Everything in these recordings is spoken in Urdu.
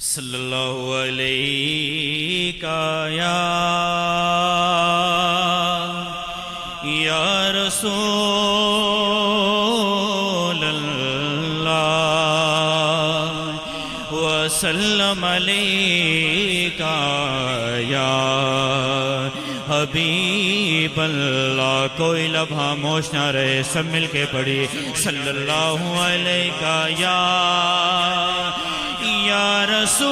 صلی اللہ علیہ یا رسول اللہ وسلم علیک یا حبیب اللہ۔ کوئی لب خاموش نہ رہے، سب مل کے پڑھی صلی اللہ علیہ یا رسول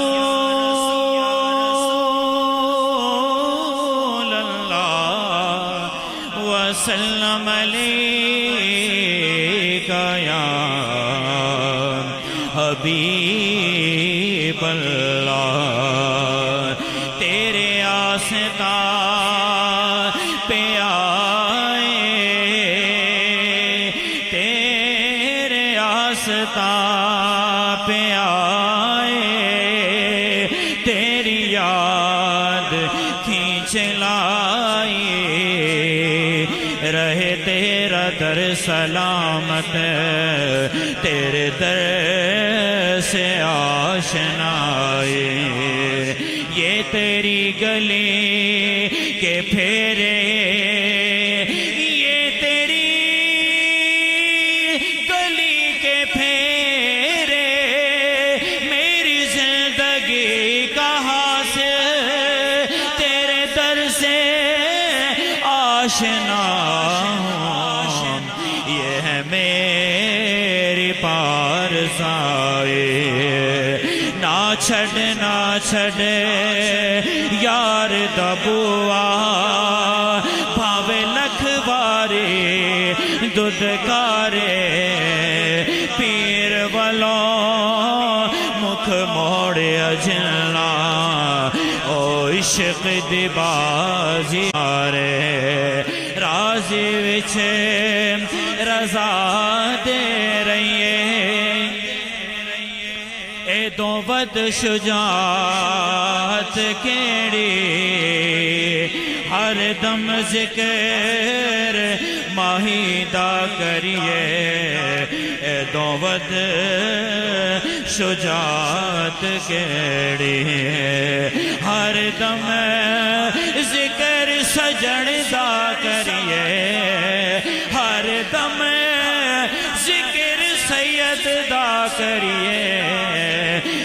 اللہ وسلم علیک یا حبیب اللہ۔ تیرے آستان پہ آئے، تیرے آستان پہ آئے، تیری یاد کھینچ لائی، رہے تیرا در سلامت، تیرے در سے آشنائی۔ یہ تیری گلی کے پھیرے، یہ تیری گلی کے پھیرے، میری زندگی کا حاصل تیرے در سے آشنا ہوں۔ یہ ہے میری پارسائی، نہ چھڑ نہ چھڑے یار دبوا، بھاوے لکھ باری دودھکارے، پیر والوں مکھ موڑے اجلا، او عشق دی بازی آرے، راضی وچ رضا دے رہیے، اے دو ود شجاعت کیڑی، ہر دم ذکر ماہی دا کریے، اے دو ود شجاعت کیڑی، ہر دم ذکر سجن دا کریے، ہر دم ذکر سید دا کریے،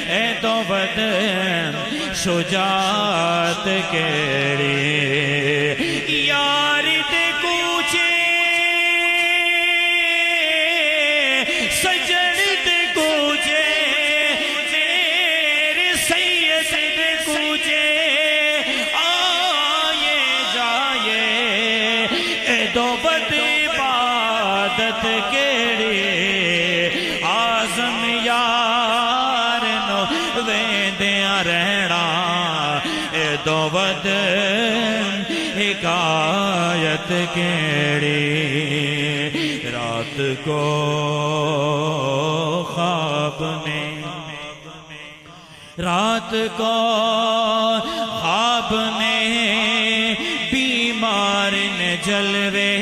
اے تو بد شجاعت کیڑی۔ یار دے کوچے سجن دے کوچے، میرے سید دے کوچے آئے جائے، اے تو بد عبادت کیڑی، آزم یار نو ویندیاں رہنا، اے دو ود حکایت کیڑی۔ رات کو خواب میں، رات کو خواب میں بیمار نے جلوے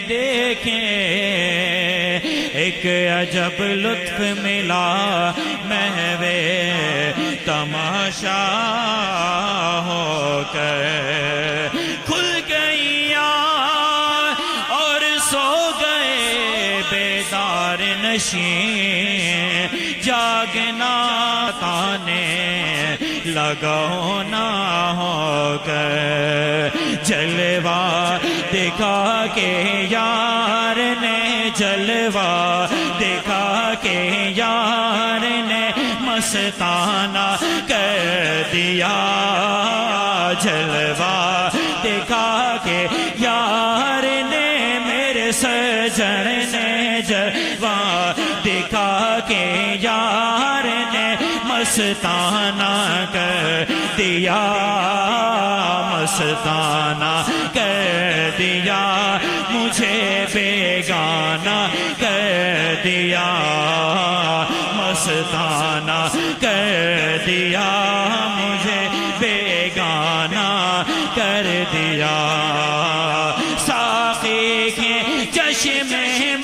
دیکھے، ایک عجب لطف ملا محوے تماشا ہو کر، کھل گئی اور سو گئے بیدار نشین، جاگنا تانے لگاؤ نہ ہو کر، جلوہ دکھا کے یار نے، جلوہ دکھا کے یار نے مستانہ کر دیا، جلوہ دکھا کے یار نے میرے سجن نے، جلوہ دکھا کے یار نے مستانہ کر دیا، مستانہ کر دیا، مجھے بیگانہ کر دیا، مستانہ کر دیا، مجھے بیگانہ کر دیا۔ ساقی کے چشم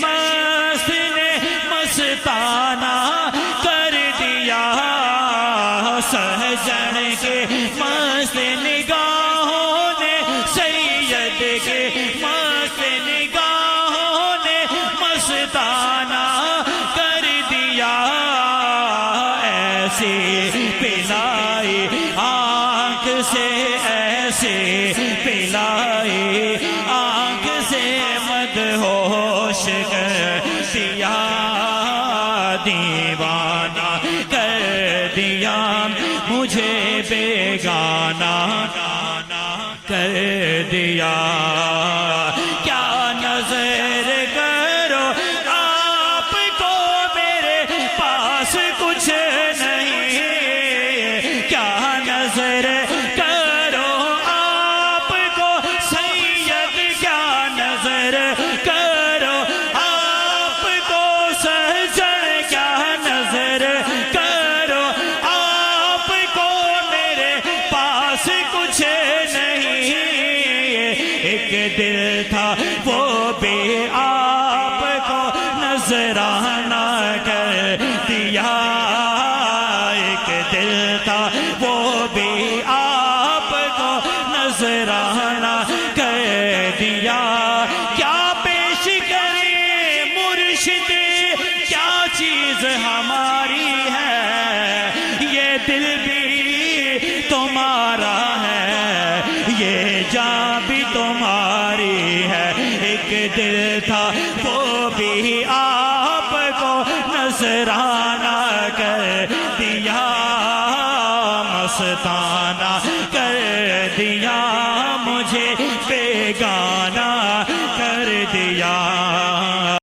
مست نے مستانہ کر دیا، ایسی پلائی آنکھ سے ایسی پلائی آنکھ سے مدہوش کر دیا دیوانہ کر دیا مجھے بیگانہ کر دیا کیا نظر کرو آپ کو میرے پاس کچھ نہیں کیا نظر کرو آپ کو سید کیا نظر کرو آپ کو سجن کیا نظر کرو آپ کو میرے پاس کچھ نہیں ایک دل تھا وہ بھی آپ کو نذرانہ کر دیا ایک دل تھا وہ بھی آپ کو نذرانہ کر دیا کیا پیش کریں مرشد کیا چیز ہماری ہے یہ دل بھی تمہارا ہے یہ جان بھی تمہاری ہے ایک دل تھا وہ بھی آپ کو نذرانہ